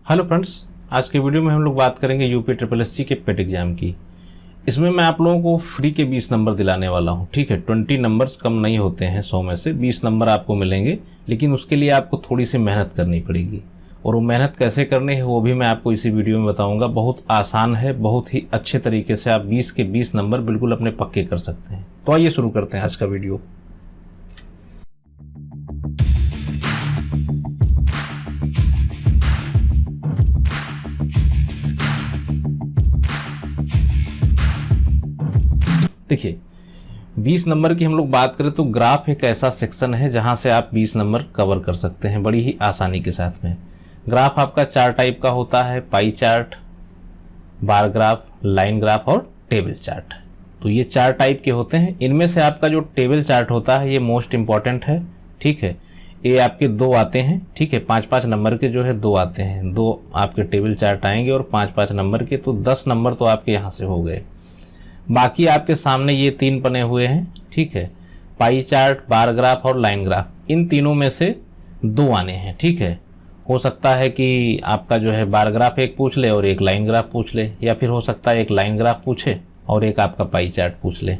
Hello friends, आज के video में हम लोग बात करेंगे यूपी SSSC के पेट एग्जाम की। इसमें मैं आप लोगों को फ्री के 20 नंबर दिलाने वाला हूं। ठीक है, 20 नंबर्स कम नहीं होते हैं 100 में से 20 नंबर आपको मिलेंगे, लेकिन उसके लिए आपको थोड़ी सी मेहनत करनी पड़ेगी। और वो मेहनत कैसे करनी है वो भी मैं आपको इसी वीडियो में बताऊंगा। बहुत आसान है, बहुत ही अच्छे तरीके से आप 20 के 20 नंबर बिल्कुल अपने पक्के कर सकते हैं। तो आइए शुरू करते हैं आज का वीडियो। देखिए, 20 नंबर की हम लोग बात करें तो ग्राफ एक ऐसा सेक्शन है जहां से आप 20 नंबर कवर कर सकते हैं बड़ी ही आसानी के साथ में। ग्राफ आपका 4 टाइप का होता है: pie chart, bar graph, line graph और टेबल चार्ट। तो ये 4 टाइप के होते हैं। इनमें से आपका जो टेबल चार्ट होता है ये मोस्ट इंपॉर्टेंट है। ठीक है, ये आपके 2 आते हैं। ठीक है, 5-5 नंबर के जो है 2 आते हैं, 2 आपके टेबल चार्ट आएंगे और 5-5 नंबर के, तो 10 नंबर तो आपके यहाँ से हो गए। बाकी आपके सामने ये 3 बने हुए हैं। ठीक है, पाई चार्ट, बार ग्राफ और लाइन ग्राफ। इन तीनों में से 2 आने हैं। ठीक है, हो सकता है कि आपका जो है बार ग्राफ एक पूछ ले और एक लाइन ग्राफ पूछ ले, या फिर हो सकता है एक लाइन ग्राफ पूछे और एक आपका पाई चार्ट पूछ ले।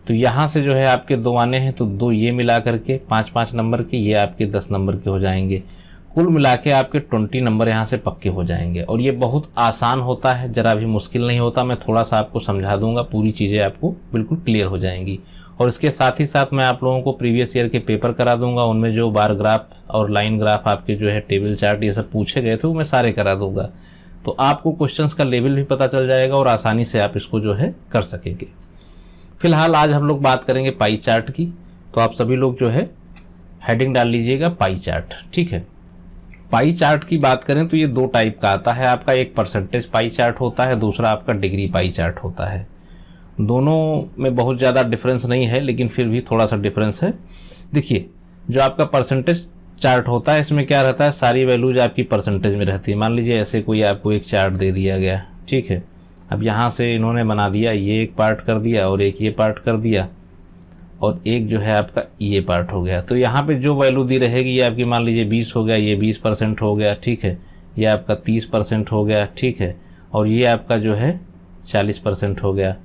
तो यहाँ से जो है आपके 2 आने हैं, तो 2 ये मिला करके 5-5 नंबर के, ये आपके 10 नंबर के हो जाएंगे। कुल मिला के आपके 20 नंबर यहाँ से पक्के हो जाएंगे। और ये बहुत आसान होता है, ज़रा भी मुश्किल नहीं होता। मैं थोड़ा सा आपको समझा दूंगा, पूरी चीज़ें आपको बिल्कुल क्लियर हो जाएंगी। और इसके साथ ही साथ मैं आप लोगों को प्रीवियस ईयर के पेपर करा दूंगा। उनमें जो बार ग्राफ और लाइन ग्राफ आपके जो है टेबल चार्ट ये सब पूछे गए थे वो मैं सारे करा दूंगा। तो आपको क्वेश्चंस का लेवल भी पता चल जाएगा और आसानी से आप इसको जो है कर सकेंगे। फिलहाल आज हम लोग बात करेंगे पाई चार्ट की। तो आप सभी लोग जो है हेडिंग डाल लीजिएगा पाई चार्ट। ठीक है, पाई चार्ट की बात करें तो ये 2 टाइप का आता है आपका। एक परसेंटेज पाई चार्ट होता है, दूसरा आपका डिग्री पाई चार्ट होता है। दोनों में बहुत ज़्यादा डिफरेंस नहीं है, लेकिन फिर भी थोड़ा सा डिफरेंस है। देखिए, जो आपका परसेंटेज चार्ट होता है इसमें क्या रहता है, सारी वैल्यूज आपकी परसेंटेज में रहती है। मान लीजिए ऐसे कोई आपको एक चार्ट दे दिया गया। ठीक है, अब यहाँ से इन्होंने बना दिया, ये एक पार्ट कर दिया और एक ये पार्ट कर दिया और एक जो है आपका ये पार्ट हो गया। तो यहाँ पे जो वैल्यू दी रहेगी ये आपकी, मान लीजिए 20 हो गया, ये 20% हो गया। ठीक है, ये आपका 30% हो गया। ठीक है, और ये आपका जो है 40% हो गया।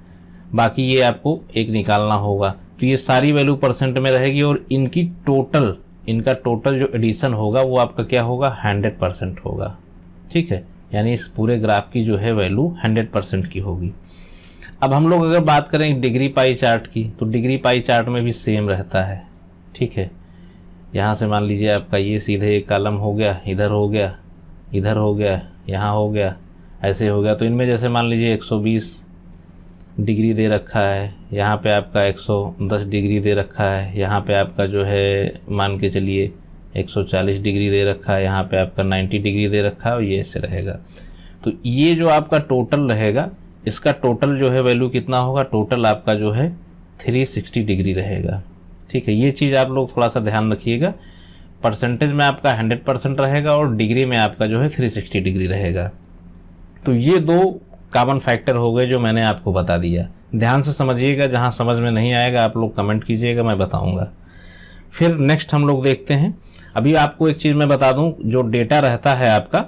बाकी ये आपको एक निकालना होगा। तो ये सारी वैल्यू परसेंट में रहेगी और इनका टोटल जो एडिशन होगा वो आपका क्या होगा, 100% होगा। ठीक है, यानी इस पूरे ग्राफ की जो है वैल्यू 100% की होगी। अब हम लोग अगर बात करें डिग्री पाई चार्ट की, तो डिग्री पाई चार्ट में भी सेम रहता है। ठीक है, यहाँ से मान लीजिए आपका ये सीधे एक कॉलम हो गया, इधर हो गया, इधर हो गया, यहाँ हो गया, ऐसे हो गया। तो इनमें जैसे मान लीजिए 120 डिग्री दे रखा है, यहाँ पे आपका 110 डिग्री दे रखा है, यहाँ पे आपका जो है मान के चलिए 140 डिग्री दे रखा है, यहाँ पे आपका 90 डिग्री दे रखा है और ये ऐसे रहेगा। तो ये जो आपका टोटल रहेगा, इसका टोटल जो है वैल्यू कितना होगा, टोटल आपका जो है 360 डिग्री रहेगा। ठीक है, ये चीज़ आप लोग थोड़ा सा ध्यान रखिएगा। परसेंटेज में आपका 100% रहेगा और डिग्री में आपका जो है 360 डिग्री रहेगा। तो ये 2 कॉमन फैक्टर हो गए जो मैंने आपको बता दिया। ध्यान से समझिएगा, जहाँ समझ में नहीं आएगा आप लोग कमेंट कीजिएगा, मैं बताऊँगा। फिर नेक्स्ट हम लोग देखते हैं। अभी आपको एक चीज़ मैं बता दूँ, जो डेटा रहता है आपका,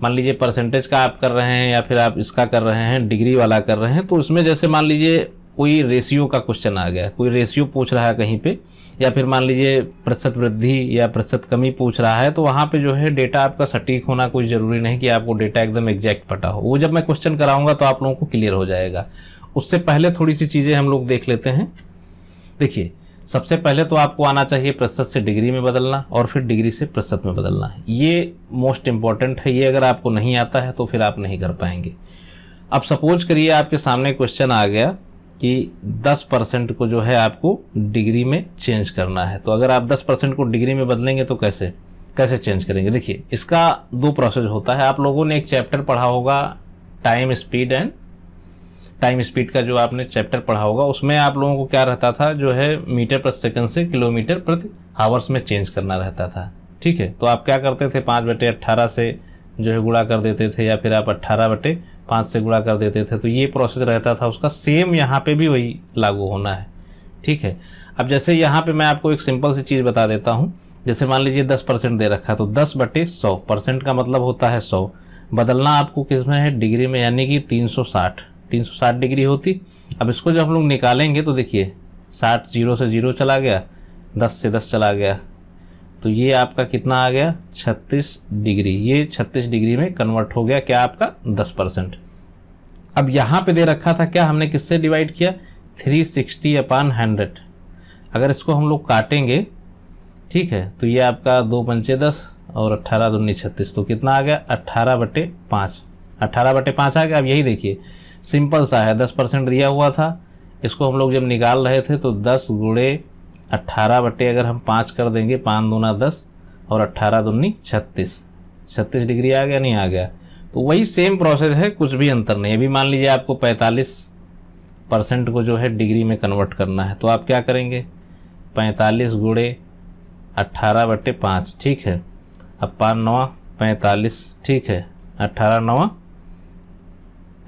मान लीजिए परसेंटेज का आप कर रहे हैं या फिर आप इसका कर रहे हैं, डिग्री वाला कर रहे हैं, तो उसमें जैसे मान लीजिए कोई रेशियो का क्वेश्चन आ गया, कोई रेशियो पूछ रहा है कहीं पे, या फिर मान लीजिए प्रतिशत वृद्धि या प्रतिशत कमी पूछ रहा है, तो वहाँ पे जो है डेटा आपका सटीक होना कोई ज़रूरी नहीं कि आपको डेटा एकदम एग्जैक्ट पता हो। वो जब मैं क्वेश्चन कराऊंगा तो आप लोगों को क्लियर हो जाएगा। उससे पहले थोड़ी सी चीज़ें हम लोग देख लेते हैं। देखिए, सबसे पहले तो आपको आना चाहिए प्रतिशत से डिग्री में बदलना और फिर डिग्री से प्रतिशत में बदलना है। ये मोस्ट इंपॉर्टेंट है। ये अगर आपको नहीं आता है तो फिर आप नहीं कर पाएंगे। अब सपोज करिए आपके सामने क्वेश्चन आ गया कि 10% को जो है आपको डिग्री में चेंज करना है। तो अगर आप 10% को डिग्री में बदलेंगे तो कैसे चेंज करेंगे। देखिए, इसका 2 प्रोसेस होता है। आप लोगों ने एक चैप्टर पढ़ा होगा टाइम स्पीड का, जो आपने चैप्टर पढ़ा होगा उसमें आप लोगों को क्या रहता था, जो है मीटर प्रति सेकंड से किलोमीटर प्रति आवर्स में चेंज करना रहता था। ठीक है, तो आप क्या करते थे, 5/18 से जो है गुणा कर देते थे, या फिर आप 18/5 से गुणा कर देते थे। तो ये प्रोसेस रहता था उसका। सेम यहाँ पे भी वही लागू होना है। ठीक है, अब जैसे यहाँ पे मैं आपको एक सिंपल सी चीज़ बता देता हूँ। जैसे मान लीजिए 10% दे रखा है, तो 10/100, परसेंट का मतलब होता है 100। बदलना आपको किस में है, डिग्री में, यानी कि 360 डिग्री होती। अब इसको जब हम लोग निकालेंगे तो देखिए 60 0 से 0 चला गया, 10 से 10 चला गया, तो ये आपका कितना आ गया 36 डिग्री। ये 36 डिग्री में कन्वर्ट हो गया क्या आपका 10%। अब यहाँ पे दे रखा था क्या, हमने किससे डिवाइड किया 360/100। अगर इसको हम लोग काटेंगे, ठीक है, तो ये आपका 2 पंचे 10 और 18 दूनी 36, तो कितना आ गया 18/5। 18/5 आ गया। अब यही देखिए सिंपल सा है, 10% दिया हुआ था, इसको हम लोग जब निकाल रहे थे तो 10 गुणे 18 बटे अगर हम 5 कर देंगे, 5 दूना 10 और 18 दूनी 36, 36 डिग्री आ गया, नहीं आ गया। तो वही सेम प्रोसेस है, कुछ भी अंतर नहीं। अभी मान लीजिए आपको 45% को जो है डिग्री में कन्वर्ट करना है, तो आप क्या करेंगे 45 गुणे 18/5, ठीक है। अब 5 9 45, ठीक है, 18 9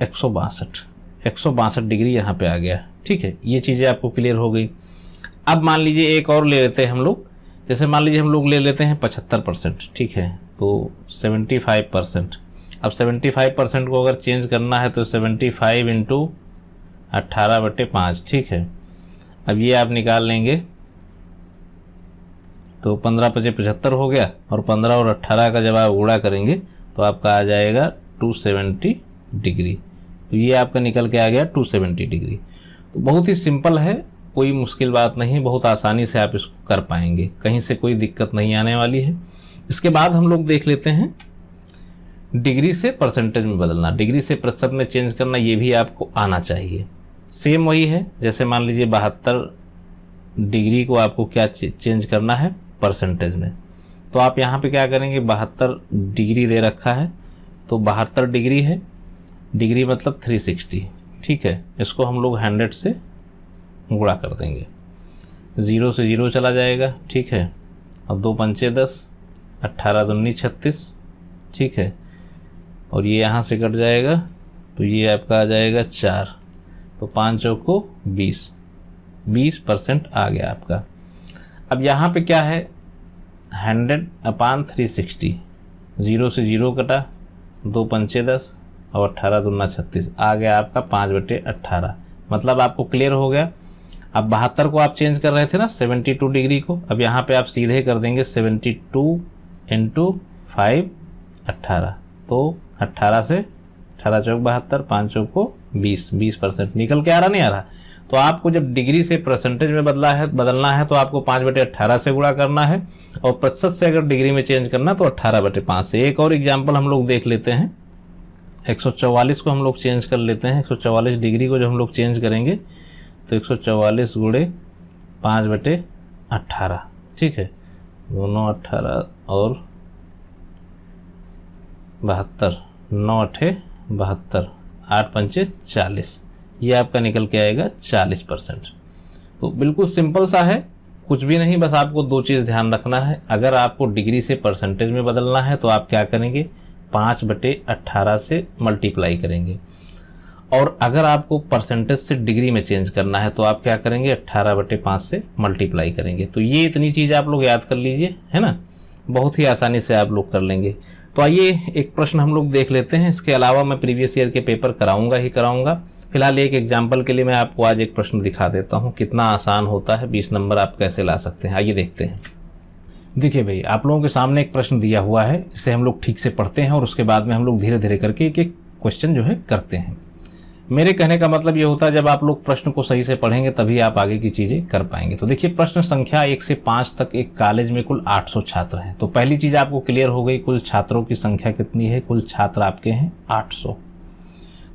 162 डिग्री यहाँ पे आ गया, ठीक है। ये चीज़ें आपको क्लियर हो गई। अब मान लीजिए एक और ले लेते हैं हम लोग, जैसे मान लीजिए हम लोग ले लेते हैं 75%, ठीक है, तो 75%। अब 75% को अगर चेंज करना है तो 75 इंटू 18/5, ठीक है। अब ये आप निकाल लेंगे तो 15 × 5 = 75 हो गया, और 15 और 18 का जब आप गुणा करेंगे तो आपका आ जाएगा 270 डिग्री। तो ये आपका निकल के आ गया 270 डिग्री। तो बहुत ही सिंपल है, कोई मुश्किल बात नहीं, बहुत आसानी से आप इसको कर पाएंगे, कहीं से कोई दिक्कत नहीं आने वाली है। इसके बाद हम लोग देख लेते हैं डिग्री से परसेंटेज में बदलना, डिग्री से प्रतिशत में चेंज करना, ये भी आपको आना चाहिए। सेम वही है, जैसे मान लीजिए 72 डिग्री को आपको क्या चेंज करना है परसेंटेज में, तो आप यहाँ पे क्या करेंगे 72 डिग्री दे रखा है, तो 72 डिग्री है, डिग्री मतलब 360, ठीक है। इसको हम लोग 100 से गुणा कर देंगे, 0 से 0 चला जाएगा, ठीक है, और 2 पंचे 10, 18 दूनी 36, ठीक है, और ये यहाँ से कट जाएगा, तो ये आपका आ जाएगा 4, तो 5 चौको 20% आ गया आपका। अब यहाँ पे क्या है 100/360, 0 से 0 कटा, 2 पंचे 10 और 18 दूना 36, आ गया आपका 5/18। मतलब आपको क्लियर हो गया। अब 72 को आप चेंज कर रहे थे ना 72 डिग्री को, अब यहाँ पे आप सीधे कर देंगे 72 इंटू 5 18, तो 18 से 18 चौक 72, 5 चौक को 20% निकल के आ रहा, नहीं आ रहा। तो आपको जब डिग्री से परसेंटेज में बदलना है तो आपको 5/18 से गुणा करना है, और प्रतिशत से अगर डिग्री में चेंज करना तो 18/5 से। एक और एग्जाम्पल हम लोग देख लेते हैं, 144 को हम लोग चेंज कर लेते हैं। 144 डिग्री को जब हम लोग चेंज करेंगे तो 144 गुणे 5/18, ठीक है, दोनों 18 और 72, 9 8 72, 8 पंचे 40, ये आपका निकल के आएगा 40%। तो बिल्कुल सिंपल सा है, कुछ भी नहीं, बस आपको 2 चीज़ ध्यान रखना है। अगर आपको डिग्री से परसेंटेज में बदलना है तो आप क्या करेंगे 5/18 से मल्टीप्लाई करेंगे, और अगर आपको परसेंटेज से डिग्री में चेंज करना है तो आप क्या करेंगे 18/5 से मल्टीप्लाई करेंगे। तो ये इतनी चीज़ आप लोग याद कर लीजिए, है ना, बहुत ही आसानी से आप लोग कर लेंगे। तो आइए एक प्रश्न हम लोग देख लेते हैं। इसके अलावा मैं प्रीवियस ईयर के पेपर कराऊंगा। फिलहाल एक एग्जाम्पल के लिए मैं आपको आज एक प्रश्न दिखा देता हूं, कितना आसान होता है, 20 नंबर आप कैसे ला सकते हैं। आइए देखते हैं। देखिए भाई, आप लोगों के सामने एक प्रश्न दिया हुआ है, इसे हम लोग ठीक से पढ़ते हैं और उसके बाद में हम लोग धीरे धीरे करके एक एक क्वेश्चन जो है करते हैं। मेरे कहने का मतलब ये होता है जब आप लोग प्रश्न को सही से पढ़ेंगे तभी आप आगे की चीजें कर पाएंगे। तो देखिए प्रश्न संख्या 1 से 5 तक एक कॉलेज में कुल 800 छात्र हैं। तो पहली चीज आपको क्लियर हो गई, कुल छात्रों की संख्या कितनी है, कुल छात्र आपके हैं 800।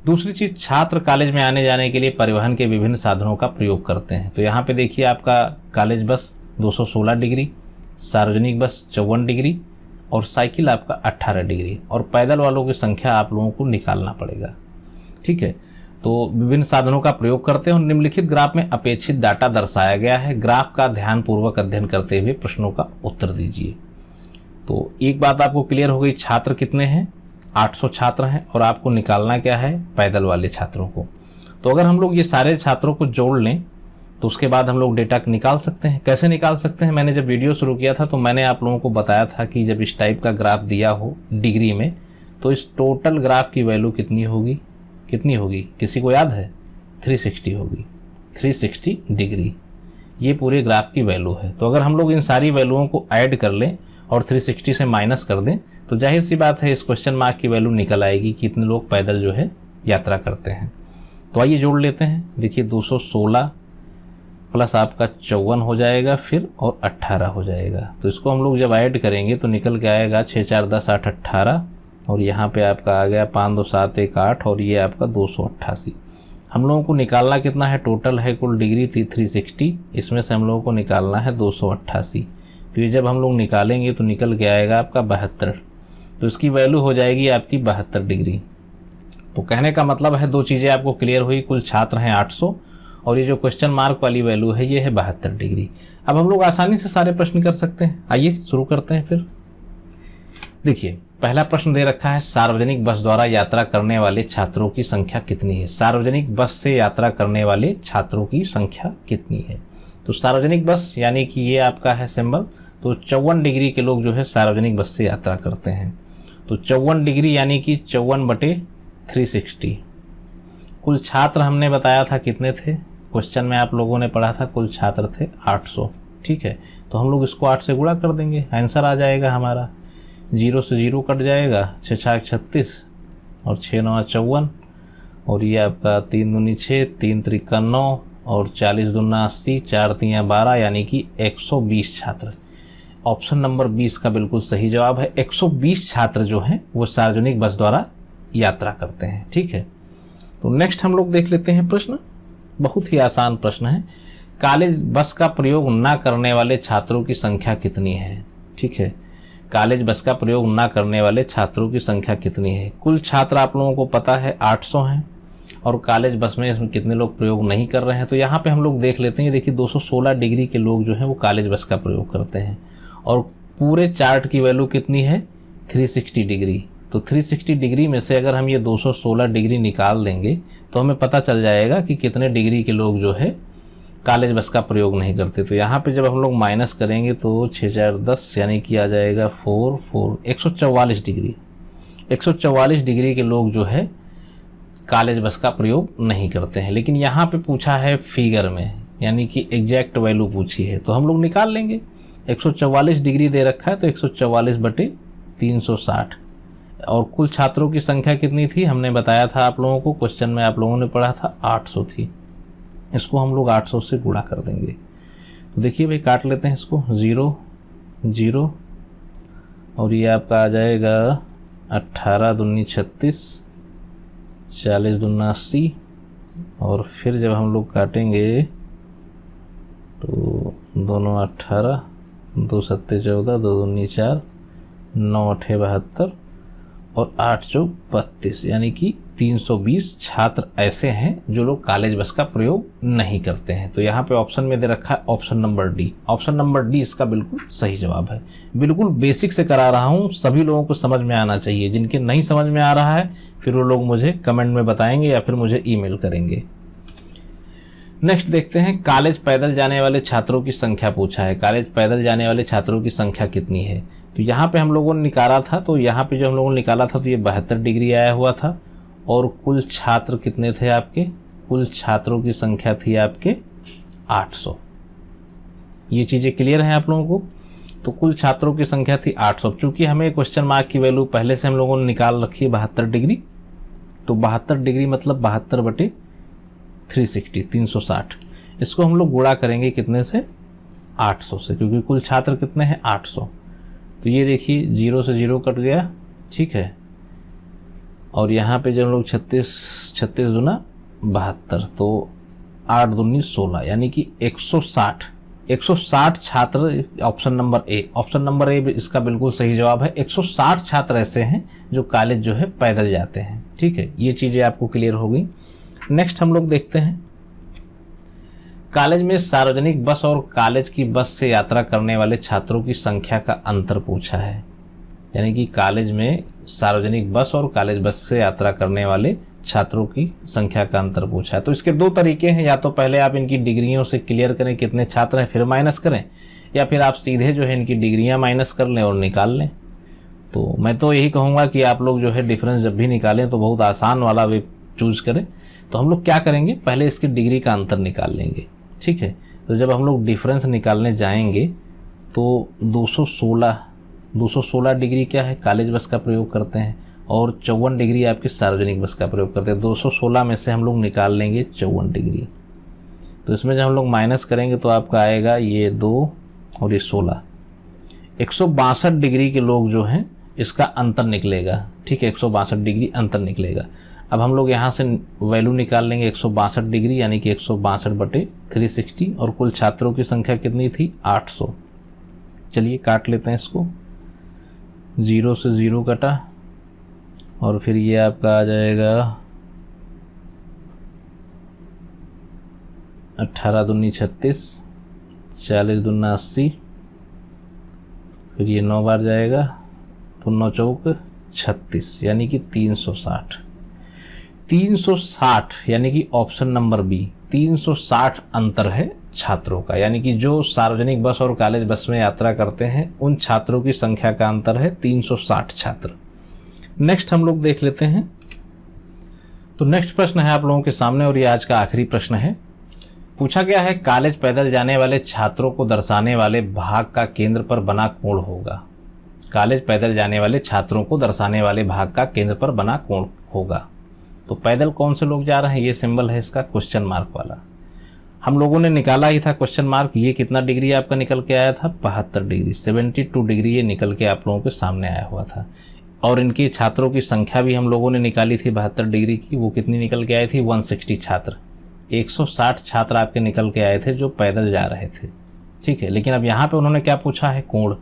दूसरी चीज, छात्र कॉलेज में आने जाने के लिए परिवहन के विभिन्न साधनों का प्रयोग करते हैं। तो यहाँ पे देखिए आपका कॉलेज बस 216 डिग्री, सार्वजनिक बस 54 डिग्री और साइकिल आपका 18 डिग्री, और पैदल वालों की संख्या आप लोगों को निकालना पड़ेगा, ठीक है। तो विभिन्न साधनों का प्रयोग करते हैं और निम्नलिखित ग्राफ में अपेक्षित डाटा दर्शाया गया है। ग्राफ का ध्यानपूर्वक अध्ययन करते हुए प्रश्नों का उत्तर दीजिए। तो एक बात आपको क्लियर हो गई, छात्र कितने हैं, 800 छात्र हैं, और आपको निकालना क्या है, पैदल वाले छात्रों को। तो अगर हम लोग ये सारे छात्रों को जोड़ लें तो उसके बाद हम लोग डेटा निकाल सकते हैं। कैसे निकाल सकते हैं, मैंने जब वीडियो शुरू किया था तो मैंने आप लोगों को बताया था कि जब इस टाइप का ग्राफ दिया हो डिग्री में तो इस टोटल ग्राफ की वैल्यू कितनी होगी किसी को याद है? 360 होगी, 360 डिग्री ये पूरे ग्राफ की वैल्यू है। तो अगर हम लोग इन सारी वैल्यूओं को ऐड कर लें और 360 से माइनस कर दें तो जाहिर सी बात है इस क्वेश्चन मार्क की वैल्यू निकल आएगी कि कितने लोग पैदल जो है यात्रा करते हैं। तो आइए जोड़ लेते हैं। देखिए 216 प्लस आपका 54 हो जाएगा फिर और 18 हो जाएगा। तो इसको हम लोग जब ऐड करेंगे तो निकल के आएगा 6 4 10 8 18 और यहाँ पे आपका आ गया 5 2 7 1 8 और ये आपका 288। हम लोगों को निकालना कितना है? टोटल है कुल डिग्री 360, इसमें से हम लोगों को निकालना है 288। तो ये जब हम लोग निकालेंगे तो निकल के आएगा आपका 72। तो इसकी वैल्यू हो जाएगी आपकी 72 डिग्री। तो कहने का मतलब है दो चीज़ें आपको क्लियर हुई, कुल छात्र हैं 800 और ये जो क्वेश्चन मार्क वाली वैल्यू है ये है 72 डिग्री। अब हम लोग आसानी से सारे प्रश्न कर सकते हैं। आइए शुरू करते हैं फिर। देखिए पहला प्रश्न दे रखा है, सार्वजनिक बस द्वारा यात्रा करने वाले छात्रों की संख्या कितनी है? सार्वजनिक बस से यात्रा करने वाले छात्रों की संख्या कितनी है? तो सार्वजनिक बस यानी कि ये आपका है सिंबल, तो 54 डिग्री के लोग जो है सार्वजनिक बस से यात्रा करते हैं। तो 54 डिग्री यानी कि 54/360। कुल छात्र हमने बताया था कितने थे? क्वेश्चन में आप लोगों ने पढ़ा था कुल छात्र थे 800। ठीक है, तो हम लोग इसको 8 से गुणा कर देंगे, आंसर आ जाएगा हमारा। 0 से 0 कट जाएगा, 6 6 36 और 6 9 54 और ये आपका 3 दूनी 6 3 त्रिका 9 और 40 दूना 80 4 3 12 यानी कि 120 छात्र। ऑप्शन नंबर 20 का बिल्कुल सही जवाब है। 120 छात्र जो हैं वो सार्वजनिक बस द्वारा यात्रा करते हैं। ठीक है, तो नेक्स्ट हम लोग देख लेते हैं प्रश्न। बहुत ही आसान प्रश्न है। कॉलेज बस का प्रयोग ना करने वाले छात्रों की संख्या कितनी है? ठीक है, कॉलेज बस का प्रयोग ना करने वाले छात्रों की संख्या कितनी है? कुल छात्र आप लोगों को पता है 800 हैं और कॉलेज बस में इसमें कितने लोग प्रयोग नहीं कर रहे हैं? तो यहाँ पे हम लोग देख लेते हैं। देखिए 216 डिग्री के लोग जो हैं वो कॉलेज बस का प्रयोग करते हैं और पूरे चार्ट की वैल्यू कितनी है? 360 डिग्री। तो 360 डिग्री में से अगर हम ये 216 डिग्री निकाल देंगे तो हमें पता चल जाएगा कि कितने डिग्री के लोग जो है कॉलेज बस का प्रयोग नहीं करते। तो यहाँ पे जब हम लोग माइनस करेंगे तो 6 4 10 यानी कि आ जाएगा 4 4 144 डिग्री। 144 डिग्री के लोग जो है कॉलेज बस का प्रयोग नहीं करते हैं। लेकिन यहाँ पे पूछा है फिगर में, यानी कि एग्जैक्ट वैल्यू पूछी है, तो हम लोग निकाल लेंगे। 144 डिग्री दे रखा है तो 144/360 और कुल छात्रों की संख्या कितनी थी? हमने बताया था आप लोगों को, क्वेश्चन में आप लोगों ने पढ़ा था 800 थी। इसको हम लोग 800 से गुणा कर देंगे। तो देखिए भाई काट लेते हैं इसको, 0 0 और ये आपका आ जाएगा 18 दूनी 36 40 दूना 80 और फिर जब हम लोग काटेंगे तो दोनों 18 2 7 14 2 दूनी 4 9 8 72 और 8 4 32 यानी कि 320 छात्र ऐसे हैं जो लोग कॉलेज बस का प्रयोग नहीं करते हैं। तो यहाँ पे ऑप्शन में दे रखा है option number D. Option number D इसका बिल्कुल सही जवाब है। बिल्कुल बेसिक से करा रहा हूँ, सभी लोगों को समझ में आना चाहिए। जिनके नहीं समझ में आ रहा है फिर वो लोग मुझे कमेंट में बताएंगे या फिर मुझे ईमेल करेंगे। नेक्स्ट देखते हैं, कॉलेज पैदल जाने वाले छात्रों की संख्या पूछा है। कॉलेज पैदल जाने वाले छात्रों की संख्या कितनी है? तो यहाँ पे हम लोगों ने निकाला था, तो यहाँ पे जो हम लोगों ने निकाला था तो ये 72 डिग्री आया हुआ था और कुल छात्र कितने थे आपके? कुल छात्रों की संख्या थी आपके 800। ये चीज़ें क्लियर हैं आप लोगों को? तो कुल छात्रों की संख्या थी 800। चूंकि हमें क्वेश्चन मार्क की वैल्यू पहले से हम लोगों ने निकाल रखी है 72 डिग्री, तो 72 डिग्री मतलब 72/360 360। इसको हम लोग गुणा करेंगे कितने से? 800 से, क्योंकि कुल छात्र कितने हैं? 800। तो ये देखिए 0 से 0 कट गया, ठीक है, और यहाँ पे जब हम लोग 36 दूना 72 तो 8 दूनी 16 यानी कि 160 छात्र। Option number A, option number A इसका बिल्कुल सही जवाब है। 160 छात्र ऐसे हैं जो कॉलेज जो है पैदल जाते हैं। ठीक है, ये चीज़ें आपको क्लियर हो गई। नेक्स्ट हम लोग देखते हैं, कॉलेज में सार्वजनिक बस और कॉलेज की बस से यात्रा करने वाले छात्रों की संख्या का अंतर पूछा है। यानी कि कॉलेज में सार्वजनिक बस और कॉलेज बस से यात्रा करने वाले छात्रों की संख्या का अंतर पूछा है। तो इसके दो तरीके हैं, या तो पहले आप इनकी डिग्रियों से क्लियर करें कितने छात्र हैं फिर माइनस करें, या फिर आप सीधे जो है इनकी डिग्रियां माइनस कर लें और निकाल लें। तो मैं तो यही कहूँगा कि आप लोग जो है डिफरेंस जब भी निकालें तो बहुत आसान वाला वे चूज़ करें। तो हम लोग क्या करेंगे, पहले इसकी डिग्री का अंतर निकाल लेंगे, ठीक है। तो जब हम लोग डिफरेंस निकालने जाएंगे तो 216 डिग्री क्या है, कॉलेज बस का प्रयोग करते हैं, और 54 डिग्री आपकी सार्वजनिक बस का प्रयोग करते हैं। 216 में से हम लोग निकाल लेंगे 54 डिग्री। तो इसमें जब हम लोग माइनस करेंगे तो आपका आएगा ये 2 और ये 16, 162 डिग्री के लोग जो हैं इसका अंतर निकलेगा, ठीक है, 162 डिग्री अंतर निकलेगा। अब हम लोग यहाँ से वैल्यू निकाल लेंगे 162 डिग्री, यानी कि 162/360, और कुल छात्रों की संख्या कितनी थी, 800। चलिए काट लेते हैं इसको, 0 से 0 कटा, और फिर ये आपका आ जाएगा 18 दूनी 36, 40 दूना 80, फिर ये 9 बार जाएगा तो 9 चौक 36, यानी कि 360। 360 यानी कि ऑप्शन नंबर बी, 360 अंतर है छात्रों का, यानी कि जो सार्वजनिक बस और कॉलेज बस में यात्रा करते हैं उन छात्रों की संख्या का अंतर है 360 छात्र। नेक्स्ट हम लोग देख लेते हैं। तो नेक्स्ट प्रश्न है आप लोगों के सामने, और ये आज का आखिरी प्रश्न है। पूछा गया है, कॉलेज पैदल जाने वाले छात्रों को दर्शाने वाले भाग का केंद्र पर बना कोण होगा। कॉलेज पैदल जाने वाले छात्रों को दर्शाने वाले भाग का केंद्र पर बना कोण होगा। तो पैदल कौन से लोग जा रहे हैं, ये सिंबल है इसका क्वेश्चन मार्क वाला, हम लोगों ने निकाला ही था क्वेश्चन मार्क। ये कितना डिग्री आपका निकल के आया था, 72 डिग्री, 72 डिग्री ये निकल के आप लोगों के सामने आया हुआ था। और इनकी छात्रों की संख्या भी हम लोगों ने निकाली थी 72 डिग्री की, वो कितनी निकल के आई थी, 160 छात्र, 160 छात्र आपके निकल के आए थे जो पैदल जा रहे थे, ठीक है। लेकिन अब यहाँ पे उन्होंने क्या पूछा है, कोण।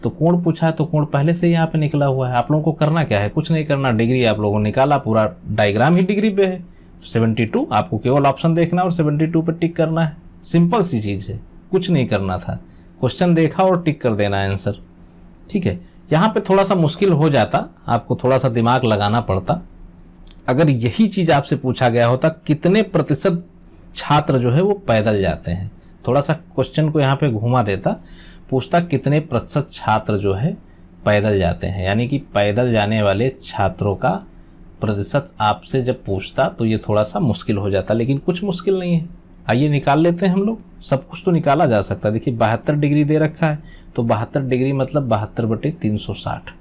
तो कोण पूछा है तो कोण पहले से यहाँ पे निकला हुआ है। आप लोगों को करना क्या है, कुछ नहीं करना, डिग्री आप लोगों ने निकाला, पूरा डायग्राम ही डिग्री पे है। 72 आपको केवल ऑप्शन देखना और 72 पे टिक करना है, सिंपल सी चीज़ है, कुछ नहीं करना था। क्वेश्चन देखा और टिक कर देना आंसर, ठीक है। यहाँ पे थोड़ा सा मुश्किल हो जाता, आपको थोड़ा सा दिमाग लगाना पड़ता। अगर यही चीज़ आपसे पूछा गया होता कितने प्रतिशत छात्र जो है वो पैदल जाते हैं, थोड़ा सा क्वेश्चन को यहाँ पे घुमा देता, पूछता कितने प्रतिशत छात्र जो है पैदल जाते हैं, यानी कि पैदल जाने वाले छात्रों का प्रतिशत आपसे जब पूछता तो ये थोड़ा सा मुश्किल हो जाता। लेकिन कुछ मुश्किल नहीं है, आइए निकाल लेते हैं हम लोग, सब कुछ तो निकाला जा सकता है। देखिए 72 डिग्री दे रखा है, तो 72 डिग्री मतलब 72/360।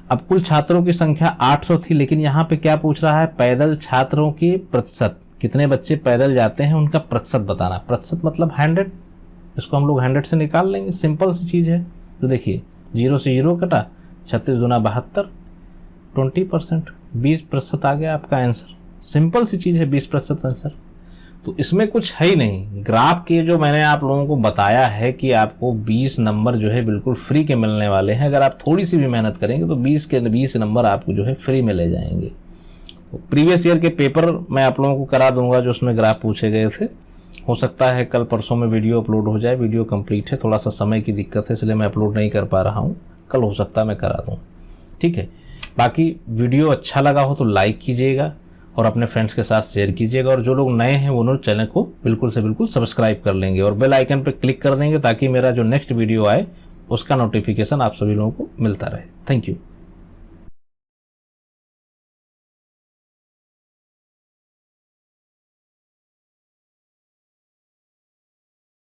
अब कुल छात्रों की संख्या 800 थी, लेकिन यहाँ पे क्या पूछ रहा है, पैदल छात्रों के प्रतिशत, कितने बच्चे पैदल जाते हैं उनका प्रतिशत बताना। प्रतिशत मतलब 100, इसको हम लोग 100 से निकाल लेंगे, सिंपल सी चीज़ है। तो देखिए 0 से 0 कटा, 36 दूना 72, 20%, 20% आ गया आपका आंसर। सिंपल सी चीज़ है, 20% आंसर। तो इसमें कुछ है ही नहीं। ग्राफ के जो मैंने आप लोगों को बताया है कि आपको 20 नंबर जो है बिल्कुल फ्री के मिलने वाले हैं। अगर आप थोड़ी सी भी मेहनत करेंगे तो 20 के 20 नंबर आपको जो है फ्री में ले जाएंगे। तो प्रीवियस ईयर के पेपर मैं आप लोगों को करा दूंगा जो उसमें ग्राफ पूछे गए थे। हो सकता है कल परसों में वीडियो अपलोड हो जाए, वीडियो कंप्लीट है, थोड़ा सा समय की दिक्कत है इसलिए मैं अपलोड नहीं कर पा रहा हूँ। कल हो सकता है मैं करा दूँ, ठीक है। बाकी वीडियो अच्छा लगा हो तो लाइक कीजिएगा और अपने फ्रेंड्स के साथ शेयर कीजिएगा, और जो लोग नए हैं वो लोग चैनल को बिल्कुल से बिल्कुल सब्सक्राइब कर लेंगे और बेल आइकन पर क्लिक कर देंगे ताकि मेरा जो नेक्स्ट वीडियो आए उसका नोटिफिकेशन आप सभी लोगों को मिलता रहे। Thank you.